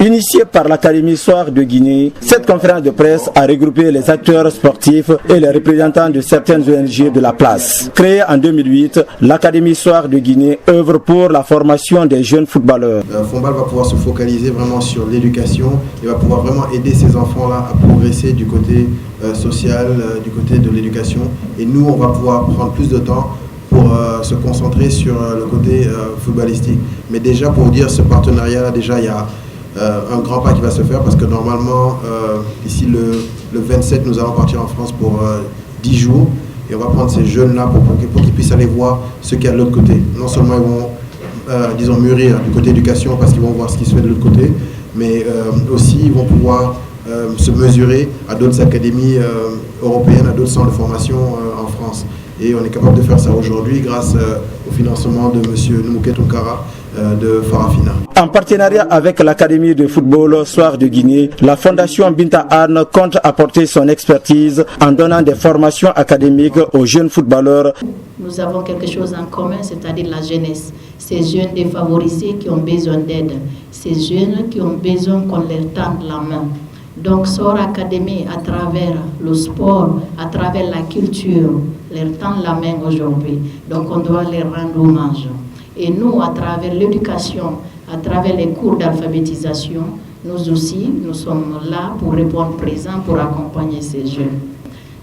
Initiée par l'Académie Soir de Guinée, cette conférence de presse a regroupé les acteurs sportifs et les représentants de certaines ONG de la place. Créée en 2008, l'Académie Soir de Guinée œuvre pour la formation des jeunes footballeurs. Fombal va pouvoir se focaliser vraiment sur l'éducation et va pouvoir vraiment aider ces enfants-là à progresser du côté social, du côté de l'éducation. Et nous, on va pouvoir prendre plus de temps pour se concentrer sur le côté footballistique. Mais déjà, pour dire ce partenariat, déjà, il y a un grand pas qui va se faire parce que normalement, ici le 27, nous allons partir en France pour 10 jours et on va prendre ces jeunes-là pour qu'ils puissent aller voir ce qu'il y a de l'autre côté. Non seulement ils vont, disons, mûrir du côté éducation parce qu'ils vont voir ce qui se fait de l'autre côté, mais aussi ils vont pouvoir se mesurer à d'autres académies européennes, à d'autres centres de formation en France. Et on est capable de faire ça aujourd'hui grâce au financement de M. Noumouké Tunkara de Farafina. En partenariat avec l'Académie de football Soir de Guinée, la Fondation Binta Anne compte apporter son expertise en donnant des formations académiques aux jeunes footballeurs. Nous avons quelque chose en commun, c'est-à-dire la jeunesse. Ces jeunes défavorisés qui ont besoin d'aide, ces jeunes qui ont besoin qu'on leur tende la main. Donc SOR Academy, à travers le sport, à travers la culture, leur tend la main aujourd'hui. Donc on doit leur rendre hommage. Et nous, à travers l'éducation, à travers les cours d'alphabétisation, nous aussi, nous sommes là pour répondre présent, pour accompagner ces jeunes.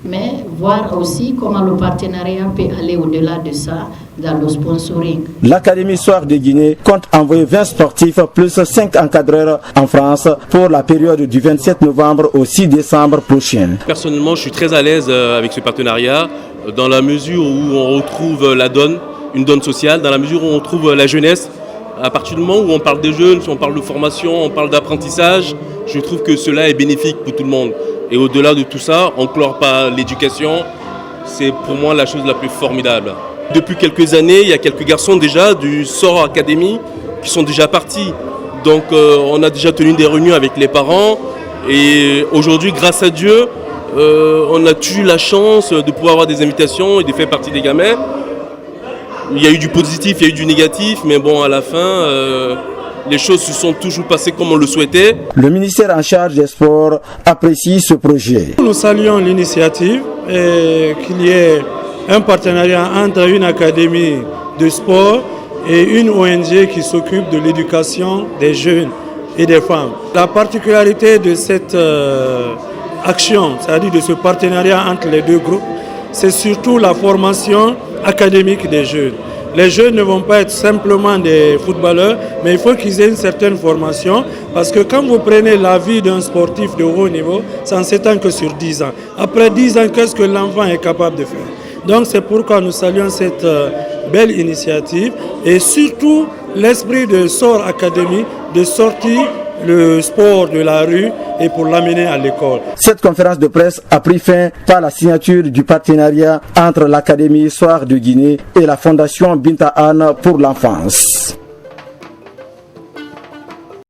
Mais voir aussi comment le partenariat peut aller au-delà de ça dans le sponsoring. L'Académie Soir de Guinée compte envoyer 20 sportifs plus 5 encadreurs en France pour la période du 27 novembre au 6 décembre prochain. Personnellement, je suis très à l'aise avec ce partenariat dans la mesure où on retrouve la donne, une donne sociale, dans la mesure où on trouve la jeunesse. À partir du moment où on parle des jeunes, on parle de formation, on parle d'apprentissage, je trouve que cela est bénéfique pour tout le monde. Et au-delà de tout ça, on ne clore pas l'éducation, c'est pour moi la chose la plus formidable. Depuis quelques années, il y a quelques garçons déjà du SOR Academy qui sont déjà partis. Donc on a déjà tenu des réunions avec les parents et aujourd'hui, grâce à Dieu, on a eu la chance de pouvoir avoir des invitations et de faire partie des gamins. Il y a eu du positif, il y a eu du négatif, mais bon, à la fin, les choses se sont toujours passées comme on le souhaitait. Le ministère en charge des sports apprécie ce projet. Nous saluons l'initiative et qu'il y ait un partenariat entre une académie de sport et une ONG qui s'occupe de l'éducation des jeunes et des femmes. La particularité de cette action, c'est-à-dire de ce partenariat entre les deux groupes, c'est surtout la formation académique des jeunes. Les jeunes ne vont pas être simplement des footballeurs, mais il faut qu'ils aient une certaine formation, parce que quand vous prenez la vie d'un sportif de haut niveau, ça ne s'étend que sur 10 ans. Après 10 ans, qu'est-ce que l'enfant est capable de faire? Donc c'est pourquoi nous saluons cette belle initiative et surtout l'esprit de SOR Academy de sortir le sport de la rue et pour l'amener à l'école. Cette conférence de presse a pris fin par la signature du partenariat entre l'Académie Soir de Guinée et la Fondation Binta Anne pour l'enfance.